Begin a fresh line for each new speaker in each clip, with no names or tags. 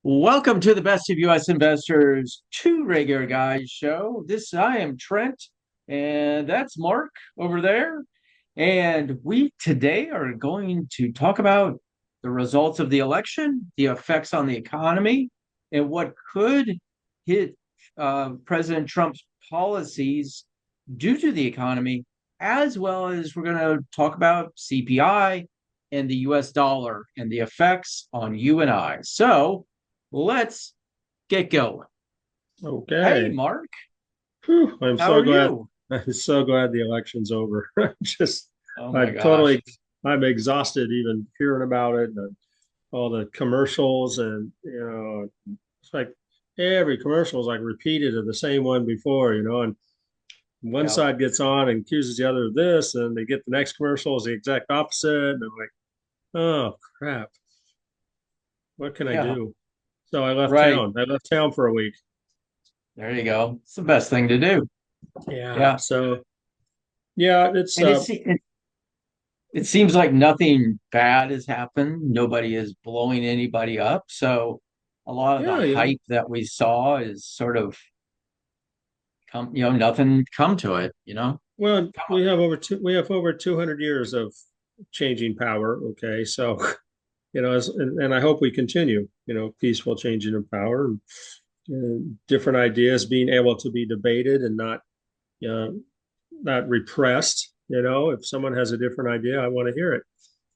Welcome to the Best of U.S. Investors 2Regular Guys show. I am Trent, and that's Mark over there. And we today are going to talk about the results of the election, the effects on the economy, and what could hit President Trump's policies due to the economy, as well as we're going to talk about CPI and the US dollar and the effects on you and I. So let's get going. Hey,
Okay.
Mark,
Whew, I'm
how
so
are
glad.
you?
I'm so glad the election's over.
Oh my
I'm
gosh.
totally, I'm exhausted even hearing about it and all the commercials it's like every commercial is like repeated of the same one before, and one
Yep.
side gets on and accuses the other of this, and they get the next commercial is the exact opposite. And I'm like, oh crap, what can I
Yeah.
do? So I left
Right.
town. I left town for a week.
There you go. It's the best thing to do.
Yeah.
Yeah.
So yeah, it's
And it seems like nothing bad has happened. Nobody is blowing anybody up. So a lot of the
yeah,
hype that we saw is sort of nothing come to it.
Well, we have over 200 years of changing power. Okay, so and I hope we continue. Peaceful changing of power and different ideas being able to be debated and uh, not repressed. If someone has a different idea, I want to hear it.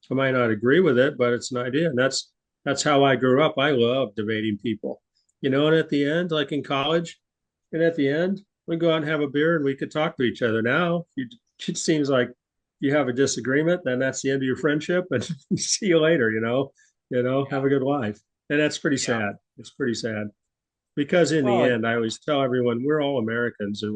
I might not agree with it, but it's an idea, and that's how I grew up. I love debating people. And at the end, like in college, and at the end, we go out and have a beer and we could talk to each other. Now, it seems like you have a disagreement, then that's the end of your friendship, and see you later. Have
Yeah.
a good life, and that's pretty
Yeah.
sad. It's pretty sad because in the
Well,
end, I always tell everyone we're all Americans, and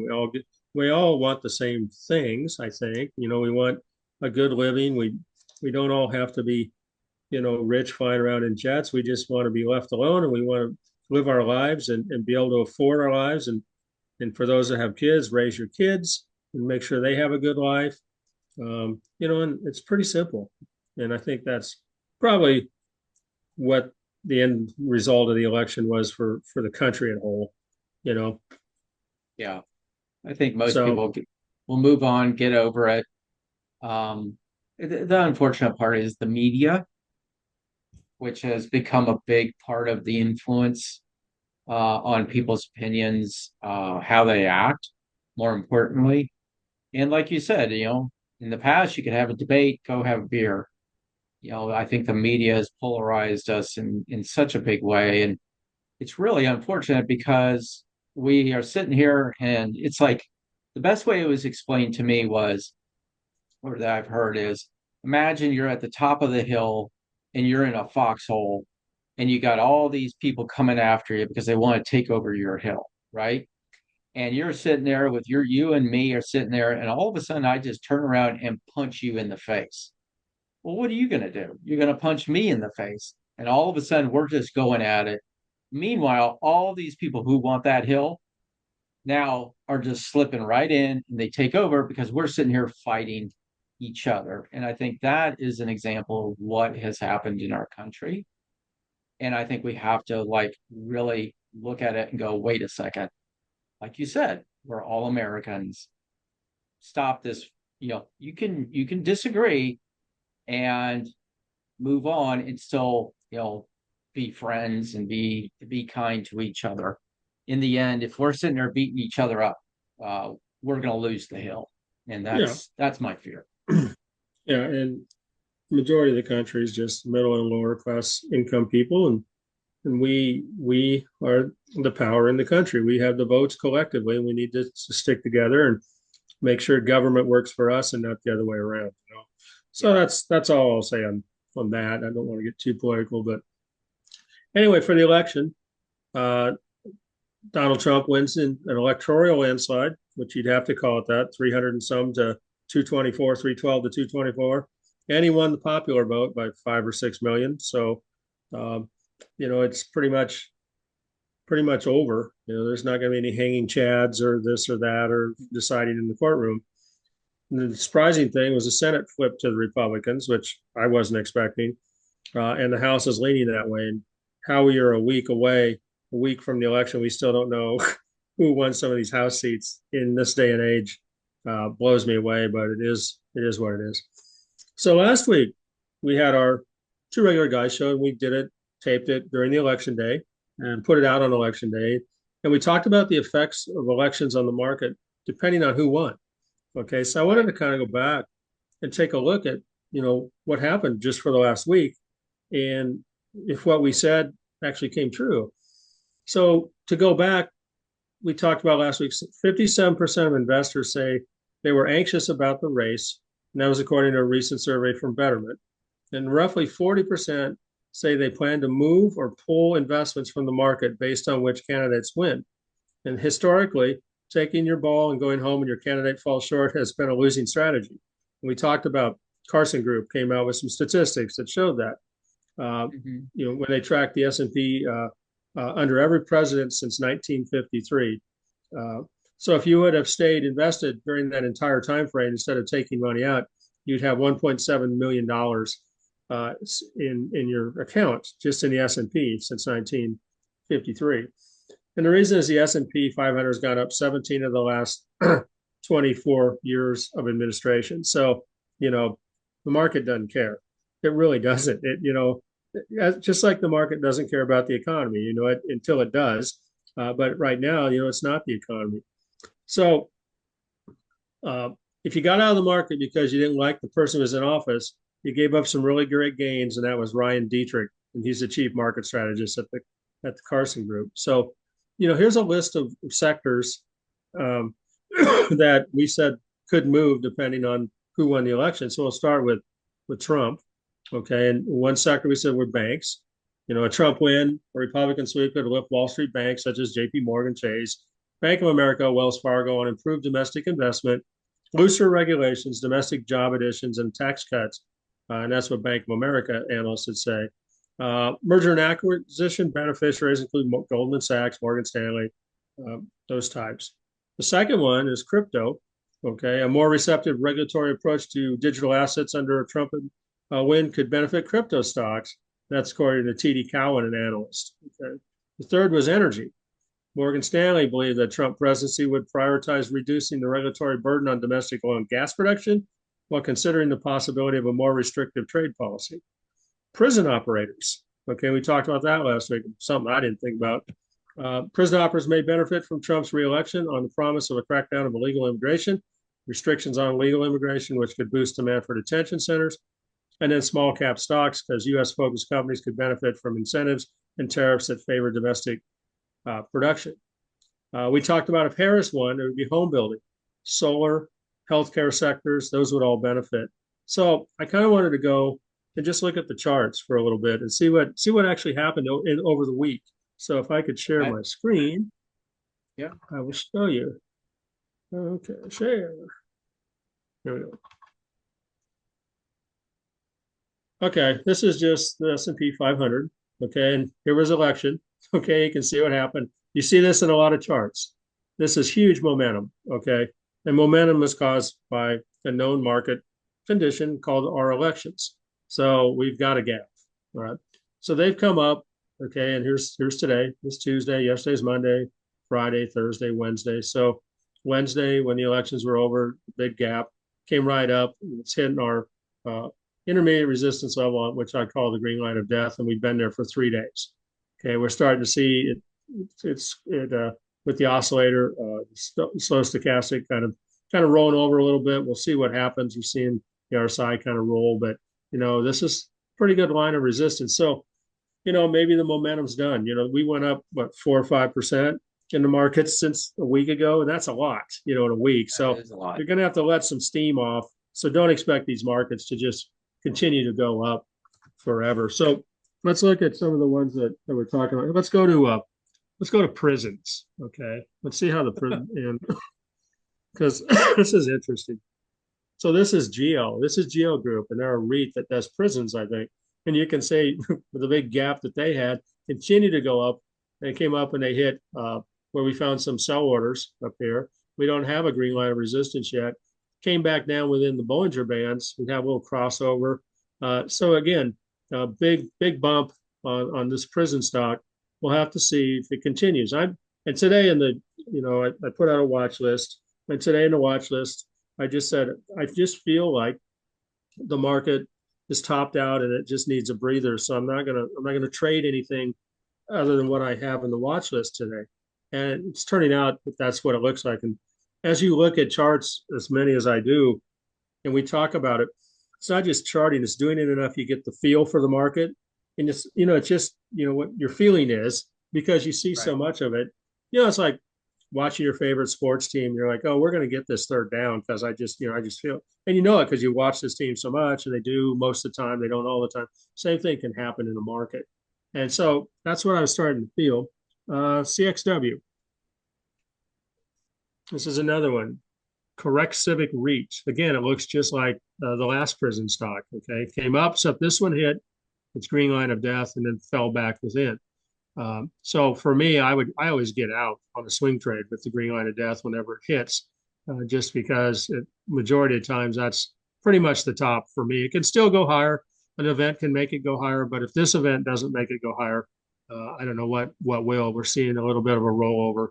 we all want the same things. I think we want a good living. We don't all have to be rich flying around in jets. We just want to be left alone, and we want to live our lives and be able to afford our lives and for those that have kids, raise your kids and make sure they have a good life. And it's pretty simple. And I think that's probably what the end result of the election was for the country at whole. You know,
yeah. I think most
so
people will move on, get over it. The unfortunate part is the media, which has become a big part of the influence on people's opinions, how they act, more importantly. And like you said, in the past, you could have a debate, go have a beer. I think the media has polarized us in such a big way. And it's really unfortunate because we are sitting here and it's like the best way it was explained to me was, or that I've heard is, imagine you're at the top of the hill and you're in a foxhole and you got all these people coming after you because they want to take over your hill, right? And you're sitting there with you and me are sitting there, and all of a sudden I just turn around and punch you in the face. Well, what are you going to do? You're going to punch me in the face. And all of a sudden we're just going at it. Meanwhile, all these people who want that hill now are just slipping right in and they take over because we're sitting here fighting each other. And I think that is an example of what has happened in our country. And I think we have to like really look at it and go, wait a second. Like you said, we're all Americans. Stop this. You can disagree and move on and still, be friends and be kind to each other. In the end, if we're sitting there beating each other up, we're going to lose the hill, and
yeah,
that's my fear.
yeah, and majority of the country is just middle and lower class income people, and we are the power in the country. We have the votes collectively, and we need to stick together and make sure government works for us and not the other way around. So
Yeah.
that's all I'll say on that. I don't want to get too political, but anyway, for the election, uh, Donald Trump wins in an electoral landslide, which you'd have to call it that, 300 and some to 224, 312 to 224. And he won the popular vote by 5 or 6 million. So, um, it's pretty much over. There's not going to be any hanging chads or this or that or deciding in the courtroom. And the surprising thing was the Senate flipped to the Republicans, which I wasn't expecting, and the House is leaning that way. And how we are a week away, a week from the election. We still don't know who won some of these House seats in this day and age. Blows me away, but it is what it is. So last week we had our two regular guys show, and we did it, taped it during the election day, and put it out on election day. And we talked about the effects of elections on the market depending on who won. Okay, so I wanted
Right.
to kind of go back and take a look at what happened just for the last week, and if what we said actually came true. So to go back, we talked about last week, 57% of investors say they were anxious about the race, and that was according to a recent survey from Betterment. And roughly 40% say they plan to move or pull investments from the market based on which candidates win. And historically, taking your ball and going home when your candidate falls short has been a losing strategy. And we talked about Carson Group came out with some statistics that showed that. Uh,
Hmm.
when they tracked the S&P under every president since 1953. Uh, so if you would have stayed invested during that entire time frame instead of taking money out, you'd have $1.7 million in your account just in the S&P since 1953. And the reason is the S&P 500 has gone up 17 of the last 24 years of administration. So, you know, the market doesn't care. It really doesn't. Just like the market doesn't care about the economy, until it does. But right now, it's not the economy. So uh, if you got out of the market because you didn't like the person who was in office, you gave up some really great gains, and that was Ryan Dietrich, and he's the chief market strategist at the Carson Group. So, here's a list of sectors um, that we said could move depending on who won the election. So we'll start with Trump. Okay, and one sector we said were banks. A Trump win, a Republican sweep could lift Wall Street banks such as J.P. Morgan Chase, Bank of America, Wells Fargo on improved domestic investment, looser regulations, domestic job additions, and tax cuts. And that's what Bank of America analysts would say. Merger and acquisition beneficiaries include Goldman Sachs, Morgan Stanley, those types. The second one is crypto. Okay, a more receptive regulatory approach to digital assets under a Trump win could benefit crypto stocks. That's according to TD Cowen, an analyst. Okay. The third was energy. Morgan Stanley believed that Trump presidency would prioritize reducing the regulatory burden on domestic oil and gas production while considering the possibility of a more restrictive trade policy. Prison operators. Okay, we talked about that last week, something I didn't think about. Prison operators may benefit from Trump's reelection on the promise of a crackdown of illegal immigration, restrictions on legal immigration, which could boost demand for detention centers, and then small cap stocks, because U.S. focused companies could benefit from incentives and tariffs that favor domestic production. We talked about if Harris won, it would be home building, solar, healthcare sectors, those would all benefit. So I kind of wanted to go and just look at the charts for a little bit and see what actually happened over the week. So if I could share
Okay.
my screen,
Yeah.
I will show you. Okay, share. Here we go. Okay, this is just the S&P 500. Okay, and here was election. Okay, you can see what happened. You see this in a lot of charts. This is huge momentum. Okay, and momentum is caused by a known market condition called our elections. So we've got a gap. All right. So they've come up. Okay, and here's today. It's Tuesday. Yesterday's Monday, Friday, Thursday, Wednesday. So Wednesday, when the elections were over, big gap came right up. It's hitting our intermediate resistance level, which I call the green line of death, and we've been there for 3 days. Okay, we're starting to see it with the oscillator, slow stochastic kind of rolling over a little bit. We'll see what happens. We're seeing the RSI kind of roll, but this is pretty good line of resistance. So maybe the momentum's done. We went up what 4 or 5% in the markets since a week ago, and that's a lot, in a week.
That
So
is a lot.
you're going to have to let some steam off. So don't expect these markets to just continue to go up forever. So let's look at some of the ones that we're talking about. Let's go to prisons. Okay, let's see how the prison and because this is interesting. So this is Geo. This is Geo Group, and they're a REIT that does prisons, I think. And you can say with the big gap that they had, continue to go up. They came up and they hit where we found some sell orders up here. We don't have a green line of resistance yet. Came back down within the Bollinger Bands. We have a little crossover. So again, big bump on this prison stock. We'll have to see if it continues. And today in the I put out a watch list, and today in the watch list I just said I just feel like the market is topped out and it just needs a breather. So I'm not gonna trade anything other than what I have in the watch list today. And it's turning out that that's what it looks like. And as you look at charts, as many as I do, and we talk about it, it's not just charting, it's doing it enough you get the feel for the market. And it's just, what your feeling is because you see
Right.
so much of it. It's like watching your favorite sports team. You're like, oh, we're going to get this third down because I just feel, and it because you watch this team so much and they do most of the time, they don't all the time. Same thing can happen in the market. And so that's what I was starting to feel. CXW. This is another one. Correct Civic Reach. Again, it looks just like the last prison stock. Okay, came up, except this one hit its green line of death and then fell back within. So for me, I always get out on a swing trade with the green line of death whenever it hits, just because majority of times that's pretty much the top for me. It can still go higher. An event can make it go higher, but if this event doesn't make it go higher, I don't know what will. We're seeing a little bit of a rollover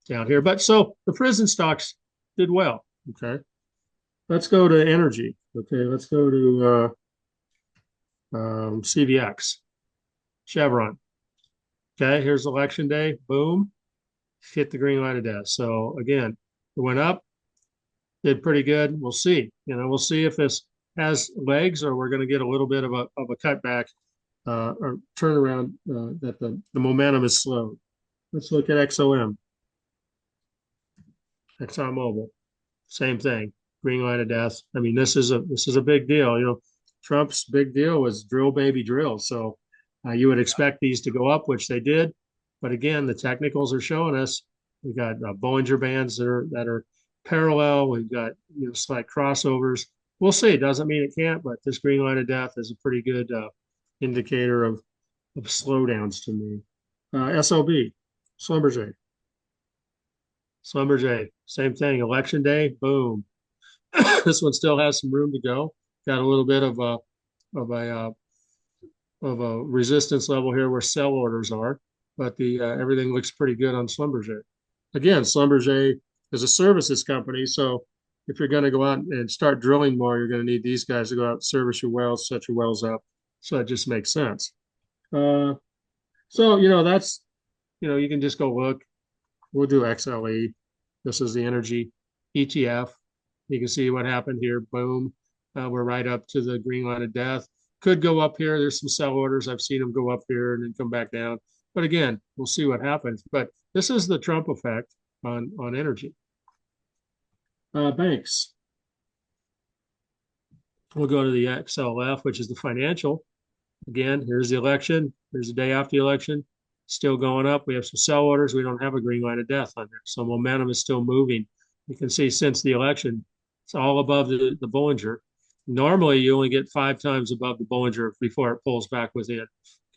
down here, but so the prison stocks did well. Okay, let's go to energy. Okay, let's go to CVX, Chevron. Okay, here's election day. Boom, hit the green line of death. So again, it went up, did pretty good. We'll see. We'll see if this has legs or we're going to get a little bit of a cutback or turnaround that the momentum is slow. Let's look at XOM, ExxonMobil. Same thing, green line of death. I mean, this is a big deal. Trump's big deal was drill baby drill. So you would expect these to go up, which they did. But again, the technicals are showing us we got Bollinger Bands that are parallel. We've got slight crossovers. We'll see. Doesn't mean it can't, but this green line of death is a pretty good indicator of slowdowns to me. SLB, Schlumberger. Schlumberger, same thing. Election day, boom. This one still has some room to go. Got a little bit of a of a resistance level here where sell orders are, but the everything looks pretty good on Schlumberger. Again, Schlumberger is a services company, so if you're going to go out and start drilling more, you're going to need these guys to go out and service your wells, set your wells up. So it just makes sense. Uh, so that's you can just go look. We'll do XLE. This is the energy ETF. You can see what happened here. Boom. We're right up to the green line of death. Could go up here. There's some sell orders. I've seen them go up here and then come back down. But again, we'll see what happens. But this is the Trump effect on energy. Banks. We'll go to the XLF, which is the financial. Again, here's the election. Here's the day after the election. Still going up. We have some sell orders. We don't have a green line of death on there. So momentum is still moving. You can see since the election, it's all above the Bollinger. Normally, you only get 5 times above the Bollinger before it pulls back within.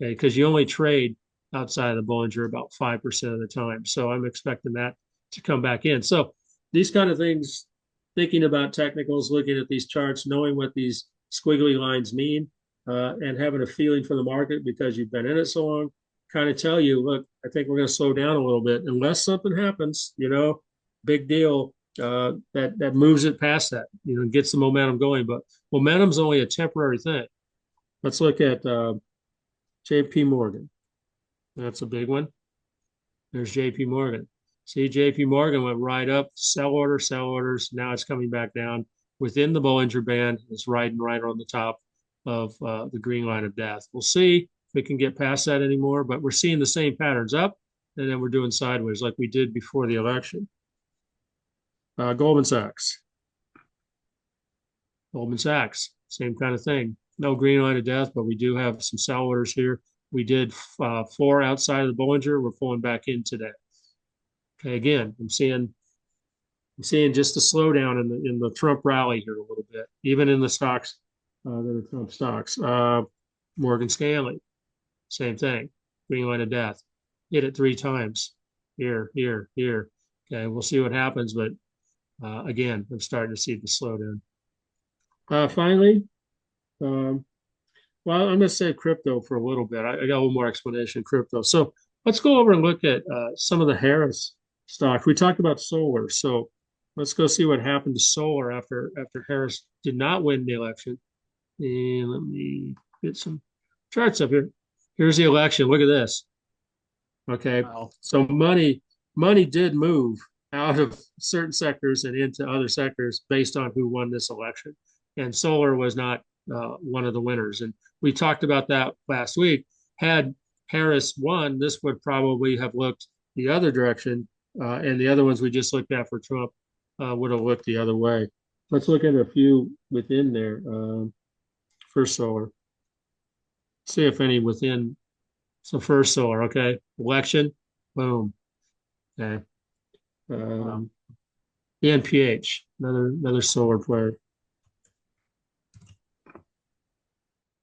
Okay, because you only trade outside of the Bollinger about 5% of the time. So I'm expecting that to come back in. So these kind of things, thinking about technicals, looking at these charts, knowing what these squiggly lines mean, and having a feeling for the market because you've been in it so long, kind of tell you, look, I think we're going to slow down a little bit unless something happens, big deal that moves it past that, gets the momentum going. But momentum's only a temporary thing. Let's look at J.P. Morgan. That's a big one. There's J.P. Morgan. See, J.P. Morgan went right up, sell orders. Now it's coming back down within the Bollinger Band. It's riding right on the top of the green line of death. We'll see if we can get past that anymore, but we're seeing the same patterns up, and then we're doing sideways like we did before the election. Goldman Sachs. Goldman Sachs, same kind of thing. No green line of death, but we do have some sell orders here. We did 4 outside of the Bollinger. We're pulling back in today. Okay, again, I'm seeing just a slowdown in the Trump rally here a little bit, even in the stocks that are Trump stocks. Morgan Stanley, same thing. Green line of death. Hit it 3 times. Here. Okay, we'll see what happens, but again, I'm starting to see the slowdown. Finally, Well, I'm going to say crypto for a little bit. I got a little more explanation crypto. So let's go over and look at some of the Harris stock. We talked about solar, so let's go see what happened to solar after Harris did not win the election. And let me get some charts up here. Here's the election. Look at this. Okay,
Well,
so money did move out of certain sectors and into other sectors based on who won this election, and solar was not one of the winners. And we talked about that last week. Had Harris won, this would probably have looked the other direction, and the other ones we just looked at for Trump would have looked the other way. Let's look at a few within there for solar. See if any within. So first solar, okay. Election, boom. Okay.
well,
Um, ENPH, another solar player.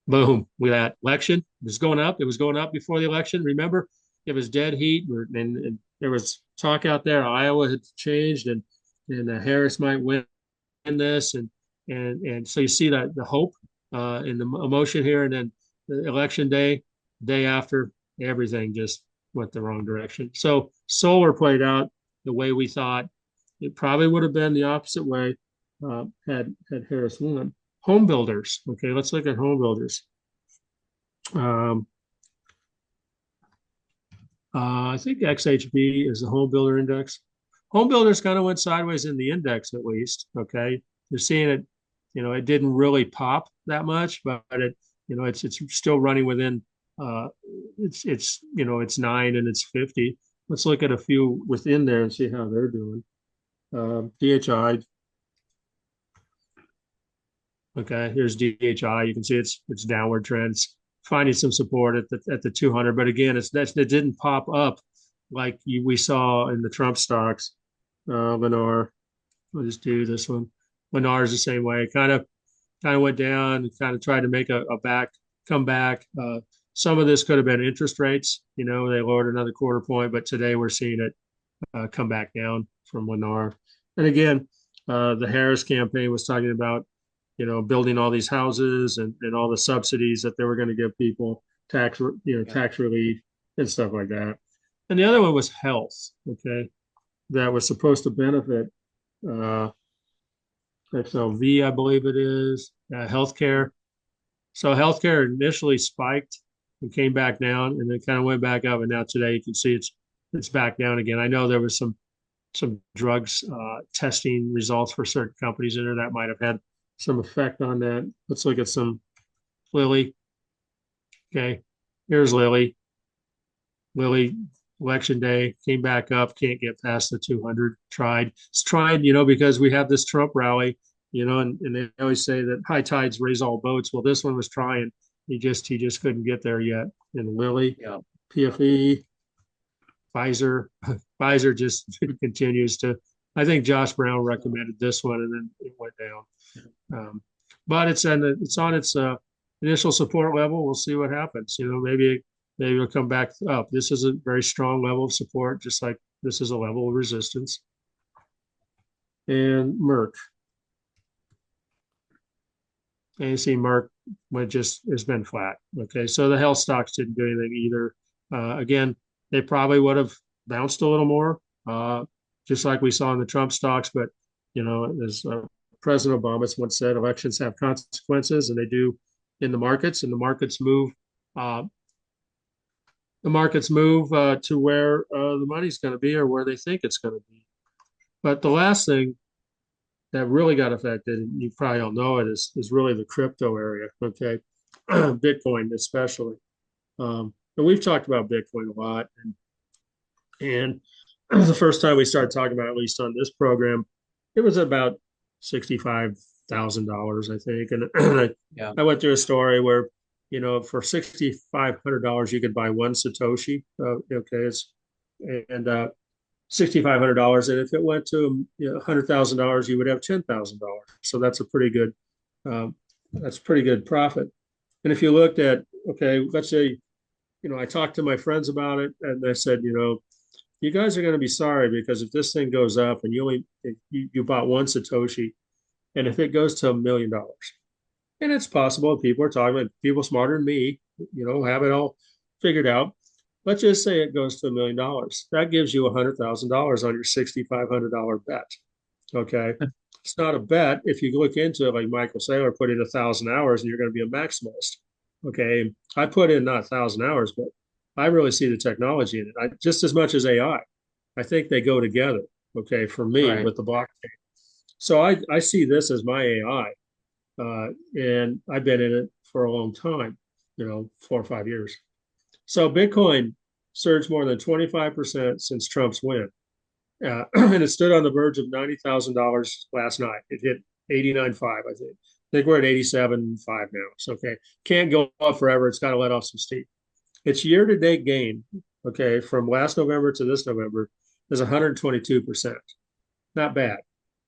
Boom. We had election. It was going up. It was going up before the election. Remember, it was dead heat, and there was talk out there. Iowa had changed, and Harris might win this, and so you see that the hope and the emotion here, and then the election day after, everything just went the wrong direction. So solar played out the way we thought. It probably would have been the opposite way had Harris won. Home builders. Okay, let's look at home builders. Um, I think XHB is the home builder index. Home builders kind of went sideways in the index at least. Okay, you're seeing it. It didn't really pop that much, but it's still running within. Uh, it's 9 and it's 50. Let's look at a few within there and see how they're doing. DHI. Okay, here's DHI. You can see it's downward trends, finding some support at the 200. But again, it didn't pop up like we saw in the Trump stocks. Lennar, we'll just do this one. Lennar is the same way. Kind of went down, kind of tried to make a come back. Some of this could have been interest rates. They lowered another quarter point, but today we're seeing it come back down from Lennar. And again, the Harris campaign was talking about building all these houses and all the subsidies that they were going to give people,
yeah,
tax relief and stuff like that. And the other one was health, okay, that was supposed to benefit uh, XLV, I believe it is, healthcare. So healthcare initially spiked and came back down, and then kind of went back up, and now today you can see it's back down again. I know there was some drugs testing results for certain companies in there that might have had some effect on that. Let's look at some Lilly. Okay, here's Lilly. Lilly election day came back up, can't get past the 200. It's tried, because we have this Trump rally, and they always say that high tides raise all boats. Well, this one was trying. He just couldn't get there yet. And Lilly,
yeah,
PFE, Pfizer, Pfizer just continues to. I think Josh Brown recommended this one, and then it went down. Um, but it's on its initial support level. We'll see what happens. Maybe it'll come back up. This is a very strong level of support, just like this is a level of resistance. And Merck, and you see Merck just has been flat. Okay, so the health stocks didn't do anything either. Again, they probably would have bounced a little more, just like we saw in the Trump stocks. But as President Obama once said, elections have consequences, and they do in the markets, and the markets move. To where the money's going to be or where they think it's going to be. But the last thing that really got affected, and you probably all know it, is really the crypto area. Okay, Bitcoin especially. And we've talked about Bitcoin a lot, and the first time we started talking about, at least on this program, it was about $65,000, I think. And
yeah,
I went through a story where, for $6,500 you could buy one Satoshi. Okay, and $6,500, and if it went to $100,000, you would have $10,000. So um, that's pretty good profit. And if you looked at, okay, let's say, I talked to my friends about it, and they said, you guys are going to be sorry because if this thing goes up and you bought one Satoshi, and if it goes to $1 million, And it's possible people are talking about people smarter than me, have it all figured out. Let's just say it goes to $1 million. That gives you $100,000 on your $6,500 bet. Okay. It's not a bet. If you look into it, like Michael Saylor put in 1,000 hours and you're going to be a maximalist. Okay. I put in not 1,000 hours, but I really see the technology in it. Just as much as AI. I think they go together. Okay. For me
Right.
with the blockchain. So I see this as my AI. And I've been in it for a long time, 4 or 5 years. So Bitcoin surged more than 25% since Trump's win. And it stood on the verge of $90,000 last night. It hit 89.5, I think. I think we're at 87.5 now. So, okay, can't go up forever. It's got to let off some steam. Its year to date gain, okay, from last November to this November is 122%. Not bad.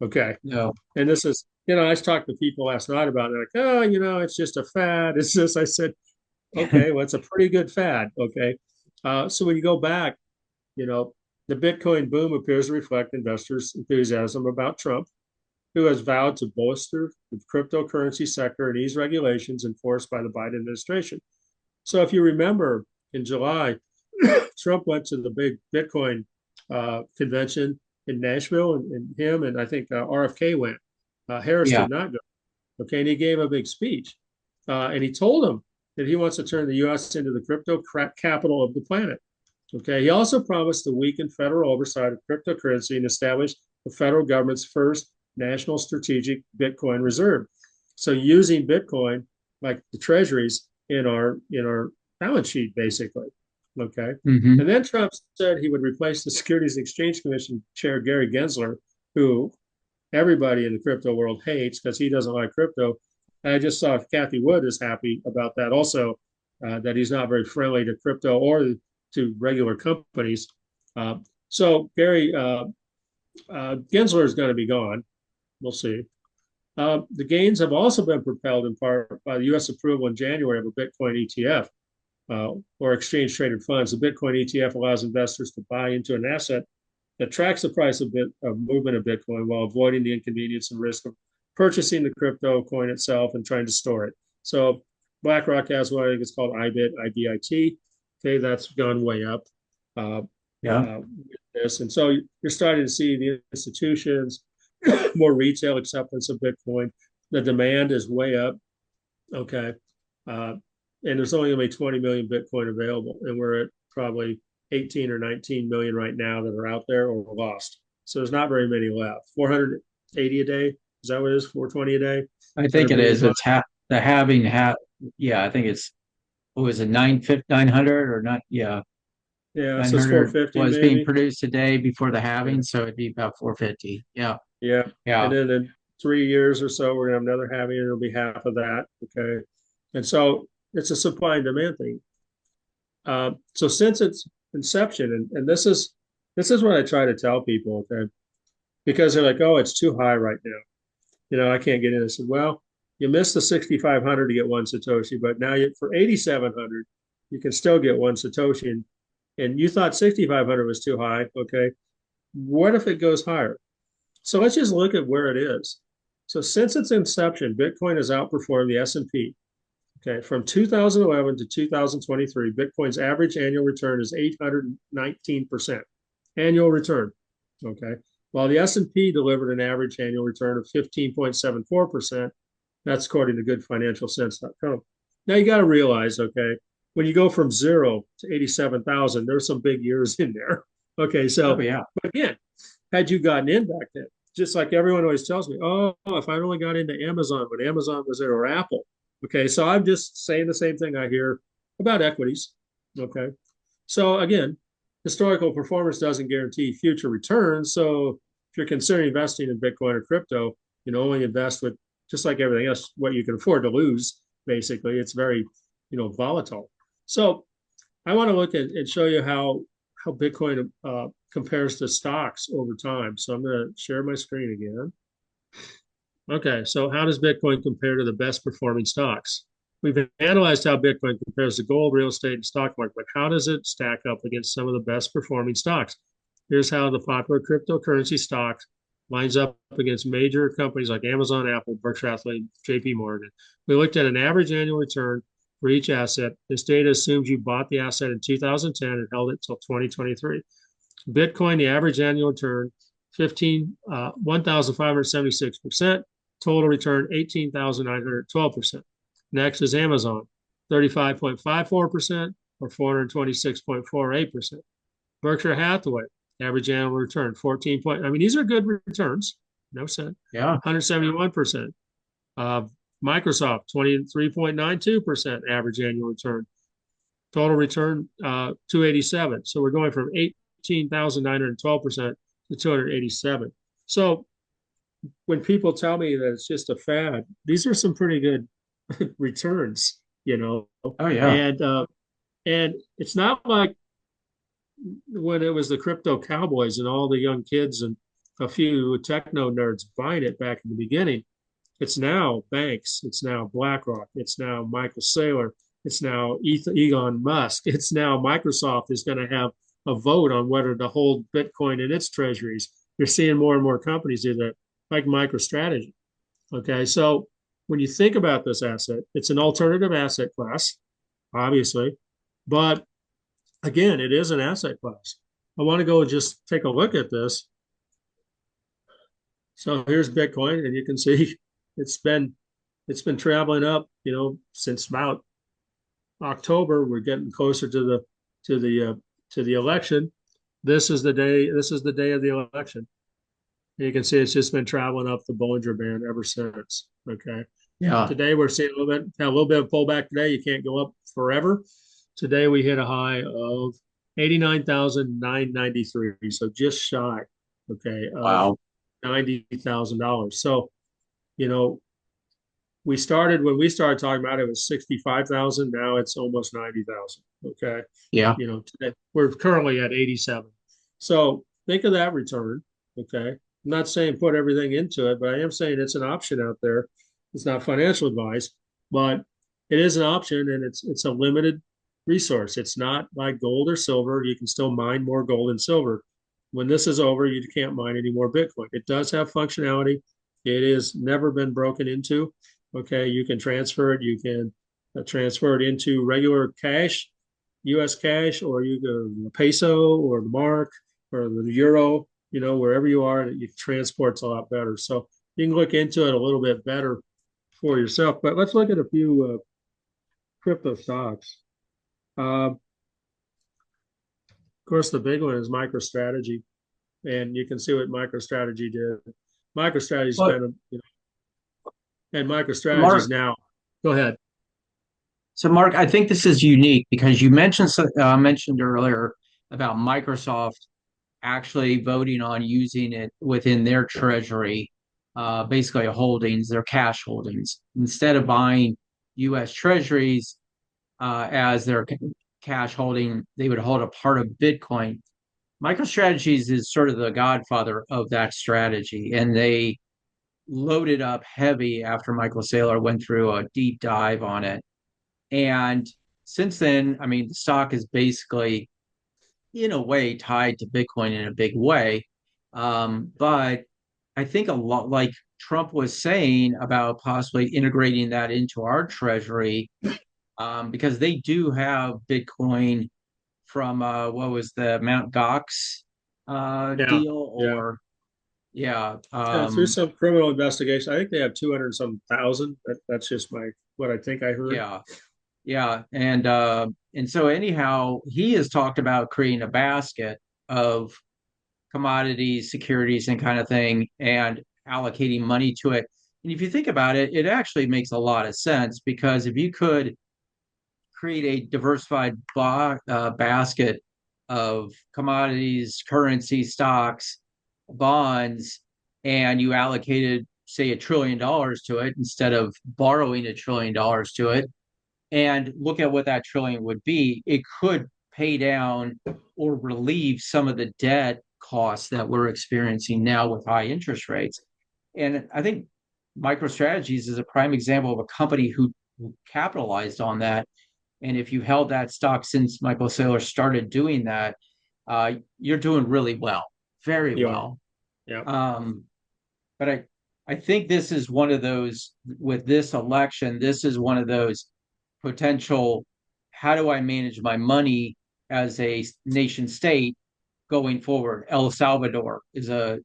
Okay.
No.
And this is, I talked to people last night about it. They're like, oh, it's just a fad. It's just, I said, okay, well, it's a pretty good fad. Okay. So when you go back, you know, the Bitcoin boom appears to reflect investors' enthusiasm about Trump, who has vowed to bolster the cryptocurrency sector and ease regulations enforced by the Biden administration. So if you remember in July, Trump went to the big Bitcoin convention in Nashville, and him and I think RFK went. Harris
Yeah.
did not go. Okay, and he gave a big speech, and he told them that he wants to turn the U.S. into the crypto capital of the planet. Okay, he also promised to weaken federal oversight of cryptocurrency and establish the federal government's first national strategic Bitcoin reserve. So using Bitcoin like the treasuries in our balance sheet, basically. Okay.
Hmm.
And then Trump said he would replace the Securities and Exchange Commission chair Gary Gensler, who everybody in the crypto world hates because he doesn't like crypto. And I just saw Kathy Wood is happy about that also, that he's not very friendly to crypto or to regular companies. So Gary Gensler is going to be gone. We'll see. The gains have also been propelled in part by the U.S. approval in January of a Bitcoin ETF, or exchange traded funds. The Bitcoin ETF allows investors to buy into an asset that tracks the price of movement of Bitcoin while avoiding the inconvenience and risk of purchasing the crypto coin itself and trying to store it. So BlackRock has what I think is called IBIT. Okay, that's gone way up. Uh,
Yeah.
this, and so you're starting to see the institutions, more retail acceptance of Bitcoin. The demand is way up. Okay, uh, and there's only going to be 20 million Bitcoin available, and we're at probably 18 or 19 million right now that are out there or lost. So there's not very many left. 480 a day. Is that what it is? 420 a day
I
that are
think it
being
is.
mined.
It's the halving yeah, I think it's what was it, 900 or not? Yeah,
Yeah, so it's
900
450
was being
maybe.
produced today before the
Yeah.
halving, so it'd be about 450. Yeah.
Yeah. And
Yeah.
then in 3 years or so, we're gonna have another halving, and it'll be half of that. Okay. And so it's a supply and demand thing. So since its inception, and this is what I try to tell people, okay, because they're like, oh, it's too high right now. I can't get in. I said, well, you missed the 6,500 to get one Satoshi, but now for 8,700, you can still get one Satoshi. And you thought 6,500 was too high. Okay. What if it goes higher? So let's just look at where it is. So since its inception, Bitcoin has outperformed the S&P. Okay, from 2011 to 2023, Bitcoin's average annual return is 819% annual return. Okay, while the S&P delivered an average annual return of 15.74%. That's according to goodfinancialsense.com. Now you got to realize, okay, when you go from 0 to 87,000, there's some big years in there. Okay,
Oh
so
yeah.
but again, had you gotten in back then, just like everyone always tells me, oh, if I only got into Amazon when Amazon was there, or Apple. Okay, so I'm just saying the same thing I hear about equities. Okay, so again, historical performance doesn't guarantee future returns. So if you're considering investing in Bitcoin or crypto, only invest with, just like everything else, what you can afford to lose. Basically, it's very, volatile. So I want to look at and show you how Bitcoin compares to stocks over time. So I'm going to share my screen again. Okay, so how does Bitcoin compare to the best performing stocks? We've analyzed how Bitcoin compares to gold, real estate, and stock market, but how does it stack up against some of the best performing stocks? Here's how the popular cryptocurrency stocks lines up against major companies like Amazon, Apple, Berkshire Hathaway, JP Morgan. We looked at an average annual return for each asset. This data assumes you bought the asset in 2010 and held it till 2023. Bitcoin, the average annual return, 1,576%. Total return, 18,912%. Next is Amazon, 35.54% or 426.48%. Berkshire Hathaway, average annual return, 14 point. I mean, these are good returns, no cent,
Yeah.
171%. Microsoft, 23.92% average annual return. Total return, 287. So we're going from 18,912% to 287. So when people tell me that it's just a fad, these are some pretty good returns, you know.
Oh yeah.
And and it's not like when it was the crypto cowboys and all the young kids and a few techno nerds buying it back in the beginning. It's now banks, it's now BlackRock, it's now Michael Saylor, it's now Elon Musk, it's now Microsoft is going to have a vote on whether to hold Bitcoin in its treasuries. You're seeing more and more companies do that, like MicroStrategy. Okay, so when you think about this asset, it's an alternative asset class, obviously, but again, it is an asset class. I want to go and just take a look at this. So here's Bitcoin, and you can see it's been it's been traveling up, since about October. We're getting closer to the uh, to the election. This is the day. This is the day of the election. You can see it's just been traveling up the Bollinger Band ever since. Okay.
Yeah.
Today we're seeing a little bit of pullback today. You can't go up forever. Today we hit a high of 89,993, so just shy, okay, of
Wow.
$90,000. So, you know, when we started talking about it, it was 65,000. Now it's almost 90,000. Okay.
Yeah.
Today we're currently at 87. So think of that return. Okay. I'm not saying put everything into it, but I am saying it's an option out there. It's not financial advice, but it is an option, and it's a limited resource. It's not like gold or silver. You can still mine more gold and silver. When this is over, you can't mine any more Bitcoin. It does have functionality. It has never been broken into. Okay, you can transfer it. You can transfer it into regular cash, U.S. cash, or you go the peso or the mark or the euro. Wherever you are, you transport's a lot better. So you can look into it a little bit better for yourself. But let's look at a few crypto stocks. Of course, the big one is MicroStrategy, and you can see what MicroStrategy did. MicroStrategy's
But
been, and MicroStrategy's
Mark,
now. Go ahead.
so Mark, I think this is unique because you mentioned earlier about Microsoft actually voting on using it within their treasury, basically holdings, their cash holdings, instead of buying U.S. treasuries as their cash holding, they would hold a part of Bitcoin. MicroStrategies is sort of the godfather of that strategy, and they loaded up heavy after Michael Saylor went through a deep dive on it. And since then, I mean, the stock is basically, in a way, tied to Bitcoin in a big way. But I think a lot, like Trump was saying about possibly integrating that into our treasury, because they do have Bitcoin from what was the Mount Gox
Yeah,
deal,
yeah.
or yeah,
Yeah, through some criminal investigation, I think they have 200 some thousand. That's just what I think I heard.
yeah, yeah, and so anyhow, he has talked about creating a basket of commodities, securities, and kind of thing, and allocating money to it. And if you think about it, it actually makes a lot of sense because if you could create a diversified basket of commodities, currency, stocks, bonds, and you allocated, say, $1 trillion to it instead of borrowing $1 trillion to it, and look at what that trillion would be, it could pay down or relieve some of the debt costs that we're experiencing now with high interest rates. And I think MicroStrategies is a prime example of a company who capitalized on that. And if you held that stock since Michael Saylor started doing that, you're doing really well, very
You are.
well.
Yeah.
but I think this is one of those with this election, this is one of those potential, how do I manage my money as a nation state going forward? El Salvador is a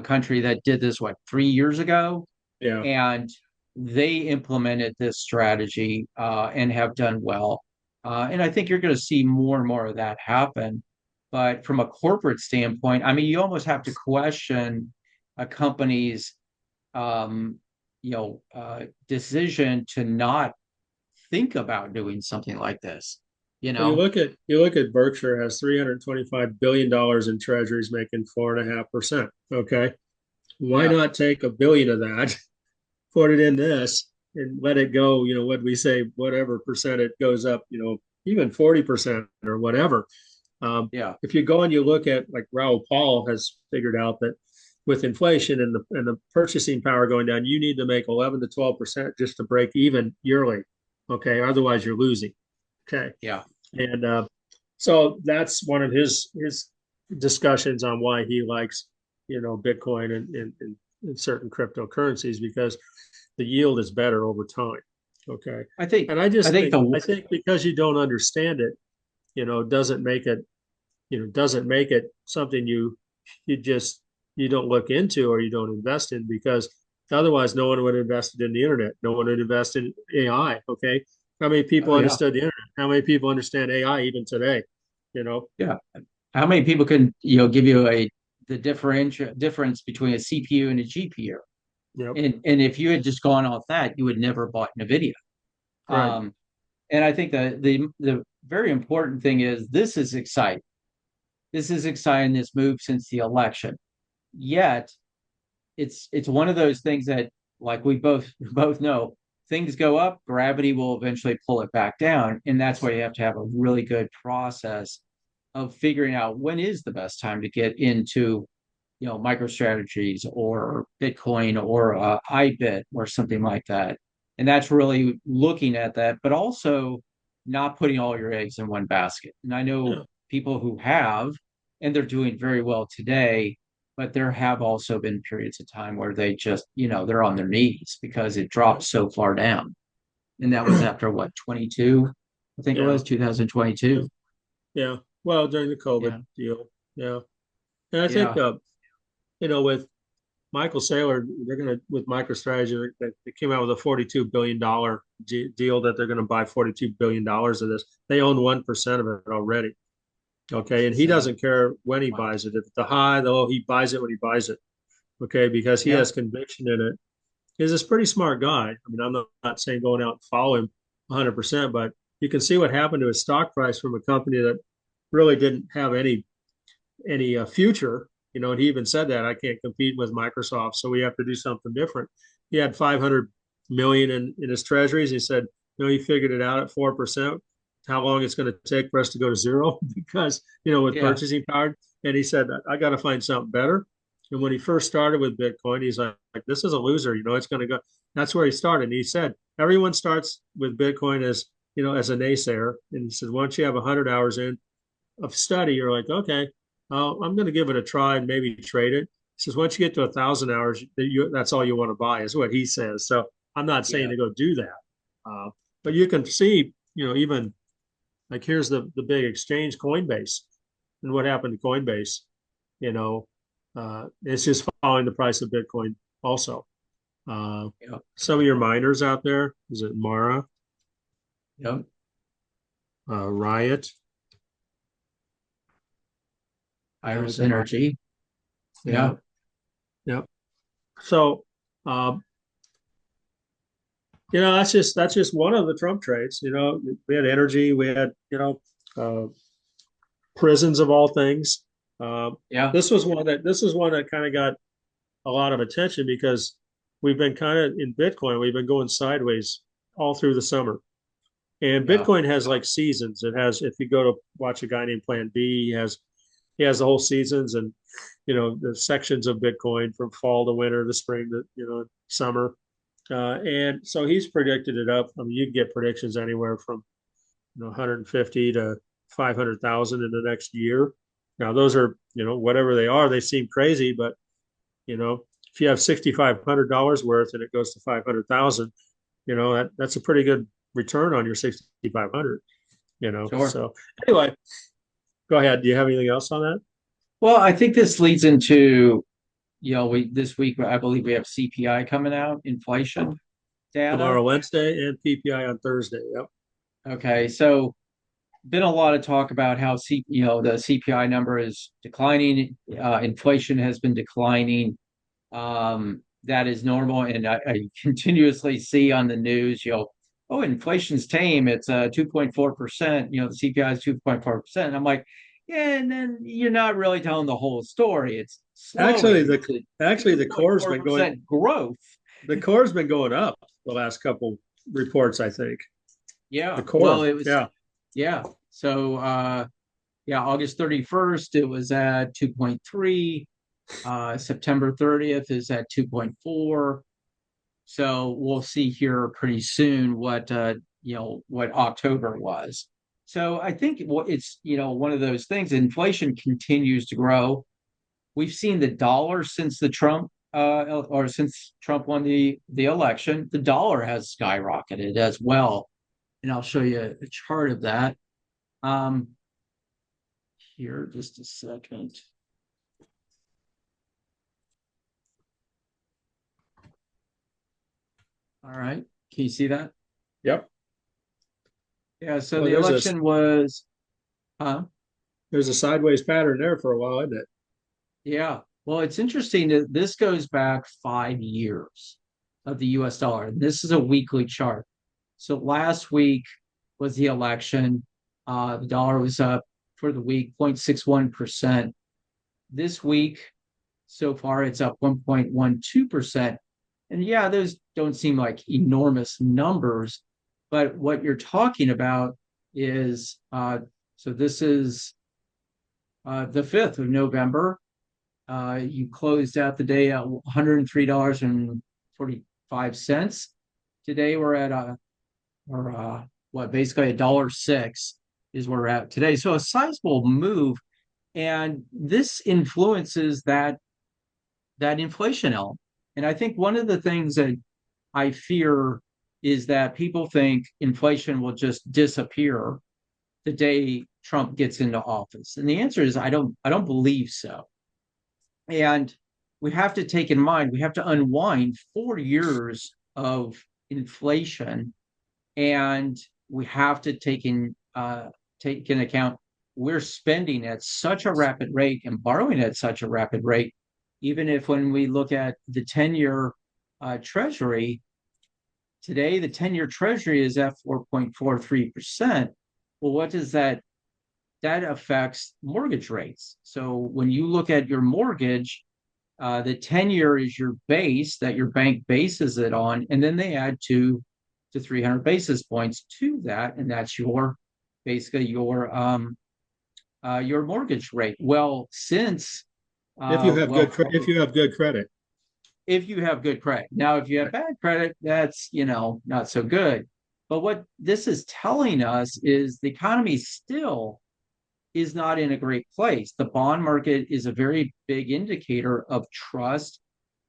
country that did this, what, 3 years ago?
Yeah.
And they implemented this strategy and have done well. And I think you're going to see more and more of that happen. But from a corporate standpoint, I mean, you almost have to question a company's, um, decision to not think about doing something like this. You
Well,
know,
you look at Berkshire has $325 billion in treasuries making 4.5%. Okay. Why
yeah,
not take a billion of that, put it in this and let it go, what we say, whatever percent it goes up, even 40% or whatever.
yeah,
If you go and you look at like Raoul Paul has figured out that with inflation and the purchasing power going down, you need to make 11 to 12% just to break even yearly. Okay. Otherwise you're losing. Okay.
yeah.
And so that's one of his discussions on why he likes, Bitcoin and certain cryptocurrencies because the yield is better over time. Okay.
I think
And I
I
just
think
think
the
I think because you don't understand it, doesn't make it, doesn't make it something you just you don't look into or you don't invest in because otherwise no one would invest in the internet. No one would invest in AI. Okay. How many people
oh yeah,
understood the internet? How many people understand AI even today? You know?
yeah. How many people can give you the difference between a CPU and a GPU?
Yep.
And if you had just gone off that, you would never bought NVIDIA.
Right.
Um, and I think the very important thing is this is exciting. This is exciting. This move since the election. Yet it's one of those things that, like we both know, things go up, gravity will eventually pull it back down, and that's why you have to have a really good process of figuring out when is the best time to get into MicroStrategies or Bitcoin or iBit or something like that. And that's really looking at that, but also not putting all your eggs in one basket. And I know
Yeah.
people who have, and they're doing very well today, but there have also been periods of time where they just, they're on their knees because it dropped
Right.
so far down. And that was after what, 22? I think it
Yeah.
was 2022.
Yeah. Well, during the COVID
Yeah.
deal. Yeah. And I think
Yeah.
with Michael Saylor, they're going to with MicroStrategy, they came out with a $42 billion deal that they're going to buy $42 billion of this. They own 1% of it already.
It's
Okay, and he
insane.
doesn't care when he
Wow.
buys it. If it's the high, though, he buys it when he buys it. Okay, because he
Yeah.
has conviction in it. He's a pretty smart guy. I mean, I'm not saying going out and follow him 100%, but you can see what happened to his stock price from a company that really didn't have any future. And he even said that I can't compete with Microsoft, so we have to do something different. He had 500 million in his treasuries. He said, he figured it out at 4%. How long it's going to take for us to go to zero because with
Yeah.
purchasing power. And he said, I got to find something better. And when he first started with Bitcoin, he's like, this is a loser. It's going to go. That's where he started. And he said, everyone starts with Bitcoin as a naysayer. And he said, once you have 100 hours in of study, you're like, okay, I'm going to give it a try and maybe trade it. He says, once you get to 1,000 hours, that's all you want to buy, is what he says. So I'm not saying
Yeah.
to go do that, but you can see, even like here's the big exchange, Coinbase, and what happened to Coinbase. It's just following the price of Bitcoin. Also, uh,
Yeah.
some of your miners out there, is it Mara,
Yeah.
Riot?
Iris
The
Energy.
Yeah,
Yeah.
yeah. So, um, that's just one of the Trump trades. We had energy, we had uh, prisons of all things. Uh,
Yeah.
this is one that kind of got a lot of attention because we've been kind of in Bitcoin. We've been going sideways all through the summer, and
Yeah.
Bitcoin has like seasons. It has if you go to watch a guy named Plan B, he has the whole seasons and the sections of Bitcoin from fall to winter to spring to summer. And so he's predicted it up. I mean, you can get predictions anywhere from 150 to 500,000 in the next year. Now, those are whatever they are. They seem crazy, but if you have $6,500 worth and it goes to 500,000, that's a pretty good return on your 6,500.
Sure.
So anyway, go ahead. Do you have anything else on that?
Well, I think this leads into, we this week I believe we have CPI coming out, inflation data.
Tomorrow, Wednesday, and PPI on Thursday. Yep.
Okay, so been a lot of talk about how the CPI number is declining, inflation has been declining. That is normal, and I continuously see on the news, oh, inflation's tame. It's 2.4%. The CPI is 2.4%. I'm like, yeah, and then you're not really telling the whole story. It's
Actually,
slowing to
the core's been going
2.4% growth.
the core's been going up the last couple reports, I think. The
Yeah, well,
core,
it was,
yeah.
yeah. So, yeah, August 31st, it was at 2.3. September 30th is at 2.4. So we'll see here pretty soon what October was. So I think it's one of those things. Inflation continues to grow. We've seen the dollar since the Trump or since Trump won the election, the dollar has skyrocketed as well. And I'll show you a chart of that. Um, Here, just a second. All right. Can you see that?
Yep.
Yeah. So
Well,
the election was, huh?
there's a sideways pattern there for a while, isn't it?
Yeah. Well, it's interesting that this goes back 5 years of the US dollar. And this is a weekly chart. So last week was the election. The dollar was up for the week 0.61%. This week, so far, it's up 1.12%. And yeah, those don't seem like enormous numbers. But what you're talking about is so this is the 5th of November. You closed out the day at $103.45. Today we're at basically $1.06 is where we're at today. So a sizable move, and this influences that inflation element. And I think one of the things that I fear is that people think inflation will just disappear the day Trump gets into office. And the answer is I don't believe so. And we have to take in mind, we have to unwind 4 years of inflation, and we have to take in account we're spending at such a rapid rate and borrowing at such a rapid rate. Even if when we look at the 10-year Treasury today, the 10-year Treasury is at 4.43%. Well, what does that affects mortgage rates? So when you look at your mortgage, the 10-year is your base that your bank bases it on, and then they add 2 to 300 basis points to that, and that's basically your mortgage rate. Well, since
If you have
well,
if you have good credit.
if you have good credit. Now, if you have bad credit, that's not so good. But what this is telling us is the economy still is not in a great place. The bond market is a very big indicator of trust,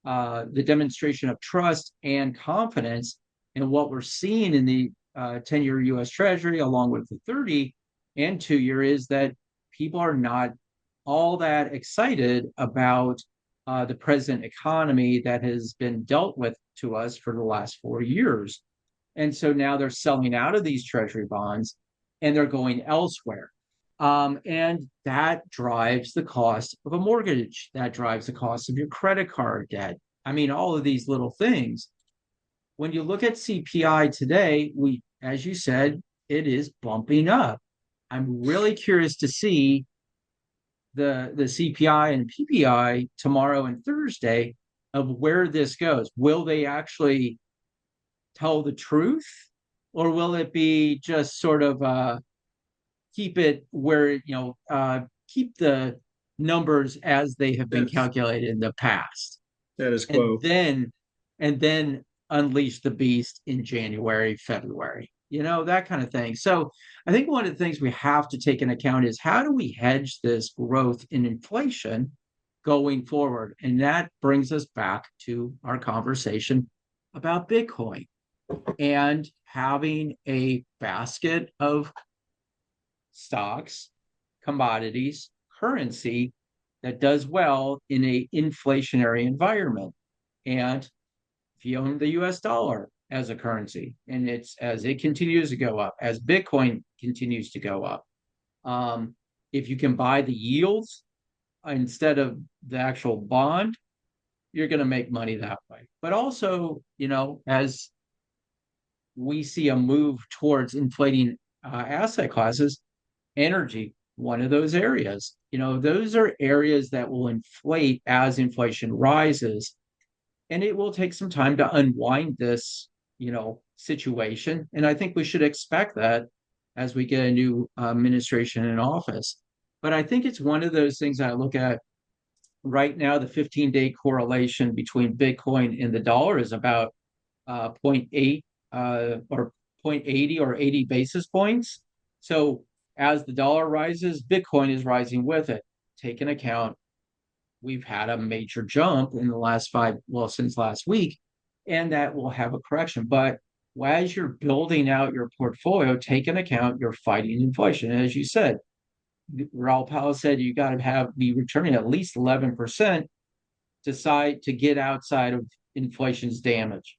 the demonstration of trust and confidence. And what we're seeing in the 10-year US Treasury, along with the 30 and 2-year, is that people are not all that excited about the present economy that has been dealt with to us for the last 4 years. And so now they're selling out of these treasury bonds and they're going elsewhere. And that drives the cost of a mortgage. That drives the cost of your credit card debt. I mean, all of these little things. When you look at CPI today, as you said, it is bumping up. I'm really curious to see the CPI and PPI tomorrow and Thursday of where this goes. Will they actually tell the truth, or will it be just sort of keep it where keep the numbers as they have been
That's
calculated in the past,
status
and
quo.
then unleash the beast in January, February, that kind of thing. So I think one of the things we have to take into account is how do we hedge this growth in inflation going forward. And that brings us back to our conversation about Bitcoin and having a basket of stocks, commodities, currency that does well in a inflationary environment. And if you own the US dollar as a currency and it's as it continues to go up, as Bitcoin continues to go up, um, if you can buy the yields instead of the actual bond, you're going to make money that way. But also, as we see a move towards inflating asset classes, energy, one of those areas. Those are areas that will inflate as inflation rises, and it will take some time to unwind this, situation. And I think we should expect that as we get a new administration in office. But I think it's one of those things I look at right now. The 15-day correlation between Bitcoin and the dollar is about zero point 0.8 or zero point 0.80 or 80 basis points. So as the dollar rises, Bitcoin is rising with it. Take into account, we've had a major jump in the last since last week, and that will have a correction. But as you're building out your portfolio, take into account you're fighting inflation. And as you said, Raul Powell said you got to be returning at least 11% to get outside of inflation's damage.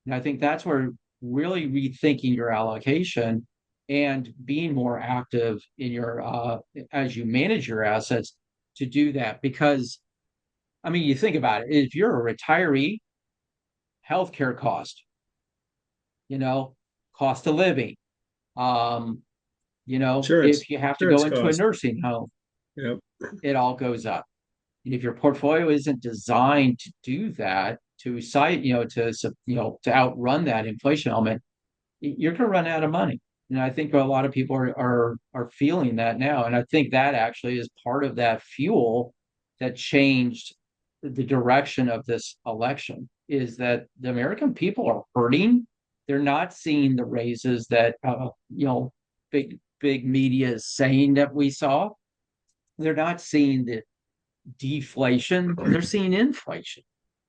And I think that's where really rethinking your allocation and being more active in your as you manage your assets to do that. Because I mean, you think about it, if you're a retiree, healthcare cost, you know, cost of living, um,
Insurance,
if you have to
insurance
go into a
cost.
nursing home,
Yep.
it all goes up. And if your portfolio isn't designed to do that, to outrun that inflation element, you're going to run out of money. And I think a lot of people are feeling that now. And I think that actually is part of that fuel that changed the direction of this election, is that the American people are hurting. They're not seeing the raises that big media is saying that we saw. They're not seeing the deflation. They're seeing inflation.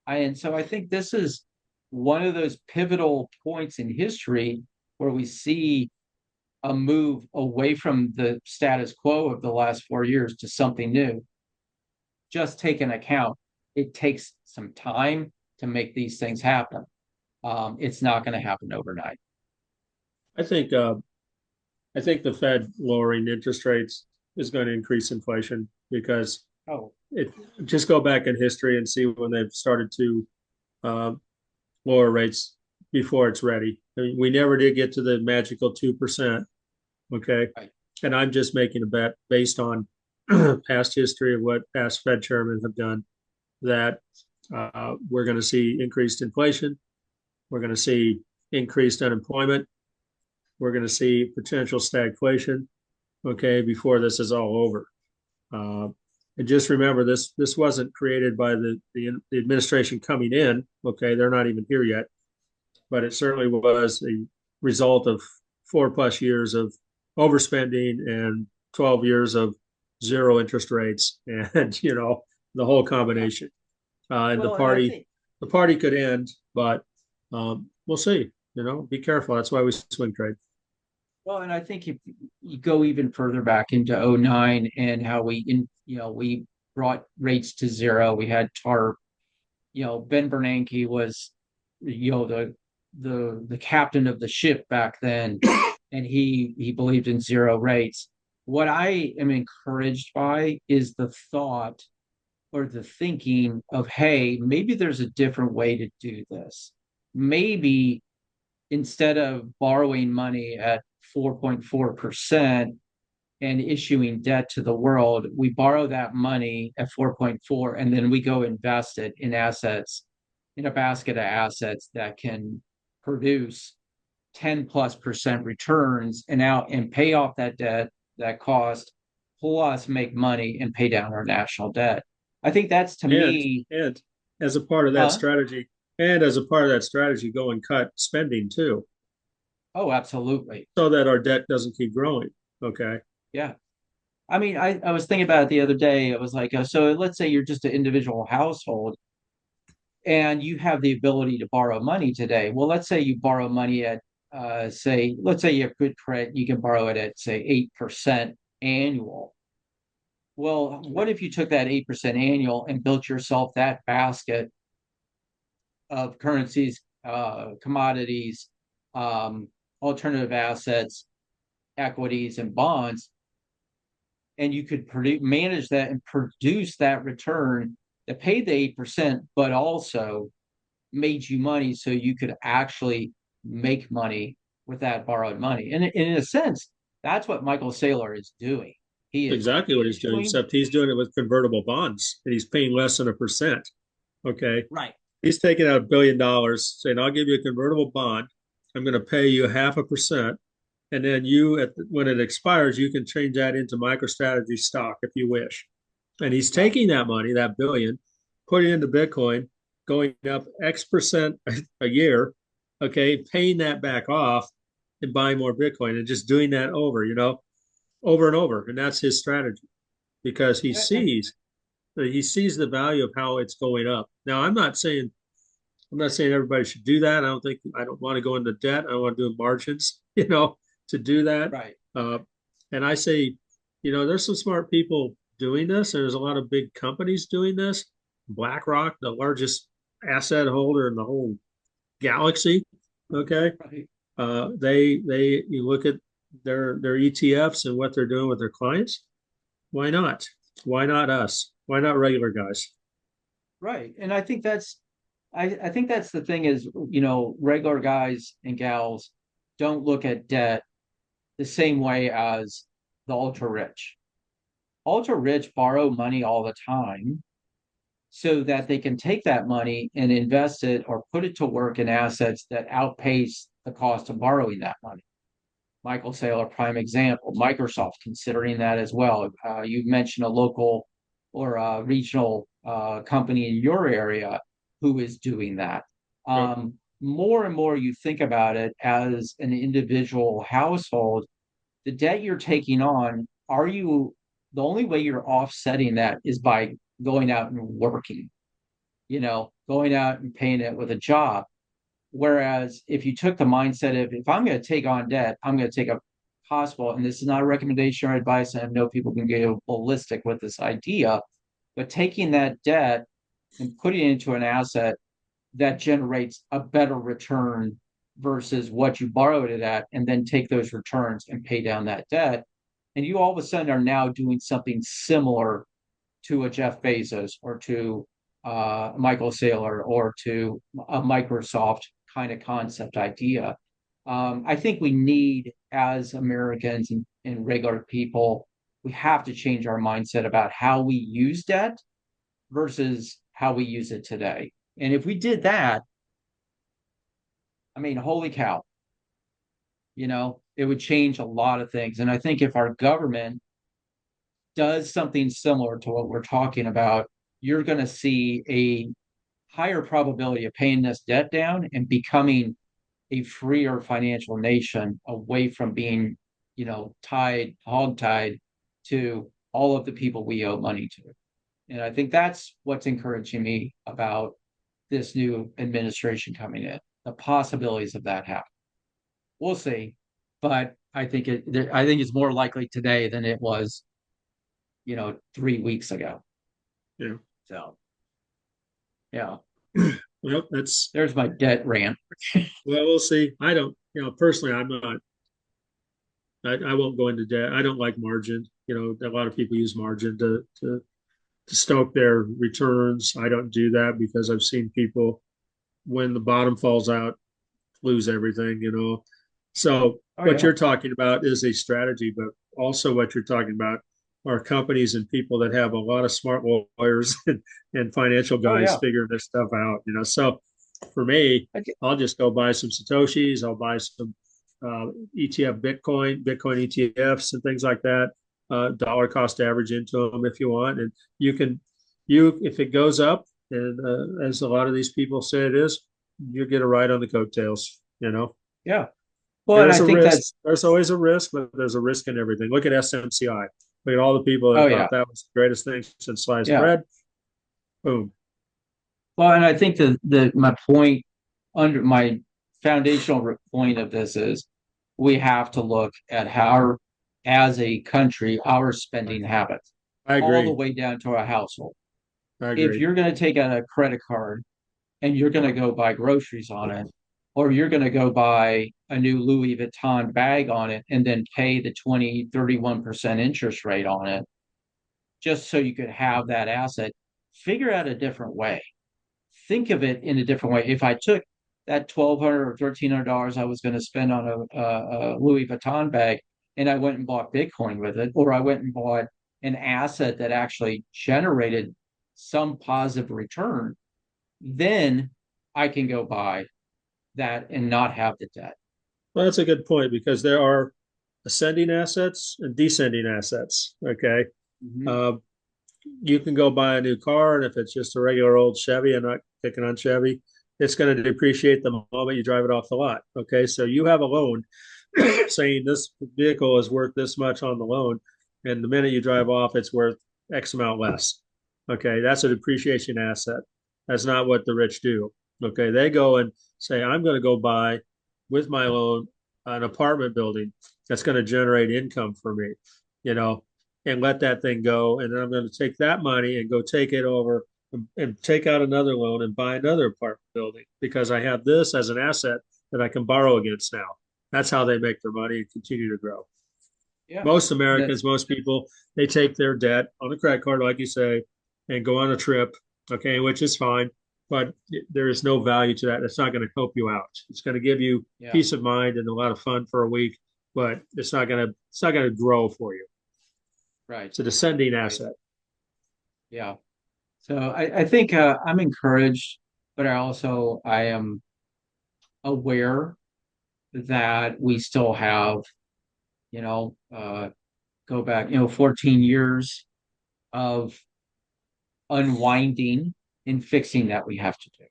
And so I think this is one of those pivotal points in history where we see a move away from the status quo of the last 4 years to something new. Just take into account, it takes some time to make these things happen. It's not going to happen overnight.
I think I think the Fed lowering interest rates is going to increase inflation because
Oh,
it just go back in history and see when they've started to uh, lower rates before it's ready. I mean, we never did get to the magical 2%. Okay.
right.
And I'm just making a bet based on past history of what past Fed chairmen have done that we're going to see increased inflation. We're going to see increased unemployment. We're going to see potential stagflation. Okay. Before this is all over. Uh, and just remember this wasn't created by the administration coming in. Okay. They're not even here yet, but it certainly was a result of 4+ years of overspending and 12 years of zero interest rates and the whole
Yeah.
combination. And
Well, and I think,
the party could end, but we'll see. Be careful. That's why we swing trade.
and I think if you go even further back into '09 and how we brought rates to zero, we had TARP. Ben Bernanke was, the captain of the ship back then, and he believed in zero rates. What I am encouraged by is the thought or the thinking of, hey, maybe there's a different way to do this. Maybe instead of borrowing money at 4.4% and issuing debt to the world, we borrow that money at 4.4 and then we go invest it in assets, in a basket of assets that can produce 10+% returns and pay off that debt, that cost, plus make money and pay down our national debt. I think that's, to
And
me,
and as a part of that
huh?
strategy, go and cut spending too,
Oh, absolutely.
so that our debt doesn't keep growing. Okay.
Yeah. I mean, I was thinking about it the other day. I was like, so let's say you're just an individual household and you have the ability to borrow money today. Well, let's say you borrow money at, say, let's say you have good credit, you can borrow it at, say, 8% annual. Well, what if you took that 8% annual and built yourself that basket of currencies, commodities, um, alternative assets, equities, and bonds, and you could manage that and produce that return that paid the 8%, but also made you money so you could actually make money with that borrowed money. And in a sense, that's what Michael Saylor is doing. He is
Exactly what he's doing,
issuing,
except he's doing it with convertible bonds and he's paying less than a percent. Okay.
right.
He's taking out $1 billion, saying, I'll give you a convertible bond. I'm going to pay you 0.5%. And then when it expires, you can change that into MicroStrategy stock if you wish. And he's
Right.
taking that money, that billion, putting it into Bitcoin, going up X% a year, okay, paying that back off and buying more Bitcoin and just doing that over and over. And that's his strategy because he sees the value of how it's going up. Now, I'm not saying everybody should do that. I don't want to go into debt. I want to do margins, to do that.
Right.
And I say, there's some smart people doing this. There's a lot of big companies doing this. BlackRock, the largest asset holder in the whole galaxy. Okay.
Right.
You look at their ETFs and what they're doing with their clients. Why not? Why not us? Why not regular guys?
Right. And I think that's the thing is, regular guys and gals don't look at debt the same way as the ultra rich. Ultra rich borrow money all the time so that they can take that money and invest it or put it to work in assets that outpace the cost of borrowing that money. Michael Saylor, prime example. Microsoft considering that as well. You mentioned a local or a regional company in your area who is doing that.
Yep.
More and more you think about it as an individual household, the debt you're taking on, the only way you're offsetting that is by going out and working, going out and paying it with a job. Whereas if you took the mindset of if I'm going to take on debt, I'm going to take a possible, and this is not a recommendation or advice, and I know people can get ballistic with this idea, but taking that debt and putting it into an asset that generates a better return versus what you borrowed it at, and then take those returns and pay down that debt. And you all of a sudden are now doing something similar to a Jeff Bezos or to Michael Saylor or to a Microsoft kind of concept idea. I think we need, as Americans and regular people, we have to change our mindset about how we use debt versus how we use it today. And if we did that, I mean, holy cow, it would change a lot of things. And I think if our government does something similar to what we're talking about, you're going to see a higher probability of paying this debt down and becoming a freer financial nation away from being, hog-tied to all of the people we owe money to. And I think that's what's encouraging me about this new administration coming in, the possibilities of that happening. We'll see, but I think it's more likely today than it was, 3 weeks ago.
Yeah.
So yeah,
Well, that's
there's my debt rant.
well, we'll see. I don't, personally, I'm not. I won't go into debt. I don't like margin. A lot of people use margin to stoke their returns. I don't do that because I've seen people when the bottom falls out lose everything. So
Oh
what
yeah,
you're talking about is a strategy, but also what you're talking about are companies and people that have a lot of smart lawyers and financial
oh
guys
yeah.
figuring this stuff out. So for me, I'll just go buy some Satoshis. I'll buy some ETF Bitcoin ETFs and things like that. Dollar cost average into them if you want, and if it goes up, and as a lot of these people say it is, you get a ride on the coattails.
Yeah. Well,
There
and
is
I
a
think
risk.
that's
There's always a risk, but there's a risk in everything. Look at SMCI. Look at all the people
Oh
that
yeah,
thought that was the greatest thing since sliced
yeah.
bread. Boom.
Well, and I think the my point under my foundational point of this is we have to look at how, as a country, our spending habits,
I
all the
agree.
way down to our household.
I
If
agree.
you're going to take out a credit card and you're going to go buy groceries on it, or you're going to go buy a new Louis Vuitton bag on it and then pay the 20, 31% interest rate on it, just so you could have that asset, figure out a different way. Think of it in a different way. If I took that 1,200 or $1,300 I was going to spend on a Louis Vuitton bag and I went and bought Bitcoin with it, or I went and bought an asset that actually generated some positive return, then I can go buy that and not have the debt.
Well, that's a good point because there are ascending assets and descending assets. Okay.
Mm-hmm.
Uh, you can go buy a new car, and if it's just a regular old Chevy, I'm not picking on Chevy, it's going to depreciate the moment you drive it off the lot. Okay. So you have a loan saying this vehicle is worth this much on the loan, and the minute you drive off, it's worth X amount less. Okay, that's a depreciation asset. That's not what the rich do. Okay, they go and say, I'm going to go buy with my loan an apartment building that's going to generate income for me, you know, and let that thing go. And then I'm going to take that money and go take it over and take out another loan and buy another apartment building because I have this as an asset that I can borrow against now. That's how they make their money and continue to grow.
Yeah,
Most
that's
Americans, most people, they take their debt on a credit card, like you say, and go on a trip, okay, which is fine, but there is no value to that. It's not going to help you out. It's going to give you
yeah,
peace of mind and a lot of fun for a week, but it's not going to grow for you.
right,
It's a descending
right,
asset.
yeah. So I think I'm encouraged, but I am aware that we still have, you know, go back, 14 years of unwinding and fixing that we have to do.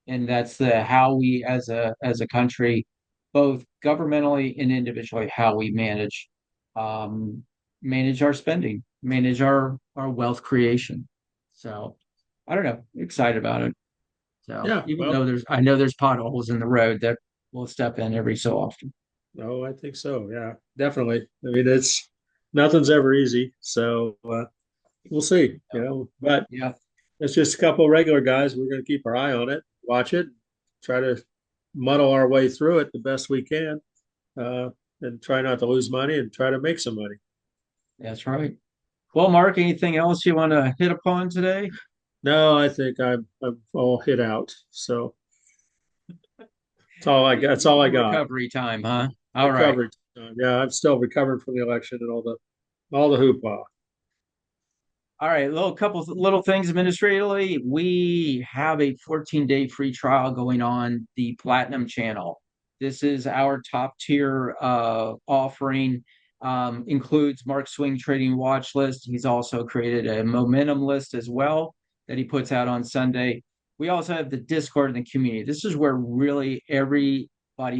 And that's the how we as a country, both governmentally and individually, how we um manage our spending, manage our wealth creation. So I don't know, excited about it. So
Yeah,
even though
well,
I know there's potholes in the road that we'll step in every so often.
no, I think so. Yeah, definitely. I mean, it's nothing's ever easy, so we'll see, but
Yeah,
it's just a couple of regular guys. We're going to keep our eye on it, watch it, try to muddle our way through it the best we can, uh, and try not to lose money and try to make some money.
that's right. Well, Mark, anything else you want to hit upon today?
No, I think I'm all hit out. So that's all I got. That's all I got.
Recovery time, huh? All right.
Recovery time. Yeah, I'm still recovering from the election and all the hoopla.
All right, little couple little things administratively. We have a 14-day free trial going on the Platinum channel. This is our top tier offering. Includes Mark Swing Trading Watch List. He's also created a momentum list as well that he puts out on Sunday. We also have the Discord and the community. This is where really everybody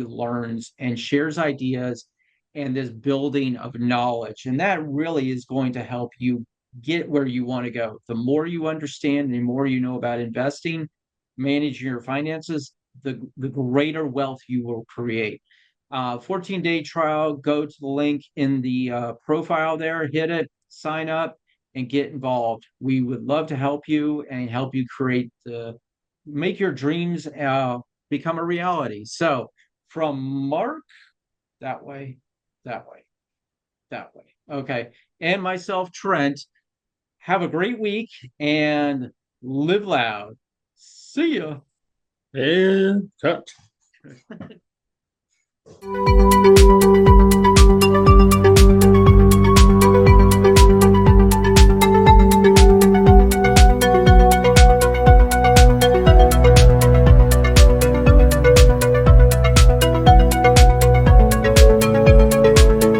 learns and shares ideas and this building of knowledge. And that really is going to help you get where you want to go. The more you understand, the more you know about investing, managing your finances, the greater wealth you will create. 14-day trial, go to the link in the profile there, hit it, sign up, and get involved. We would love to help you and help you make your dreams become a reality. So, from Mark, that way, that way, that way. Okay. And myself, Trent, have a great week and live loud. See ya.
And cut.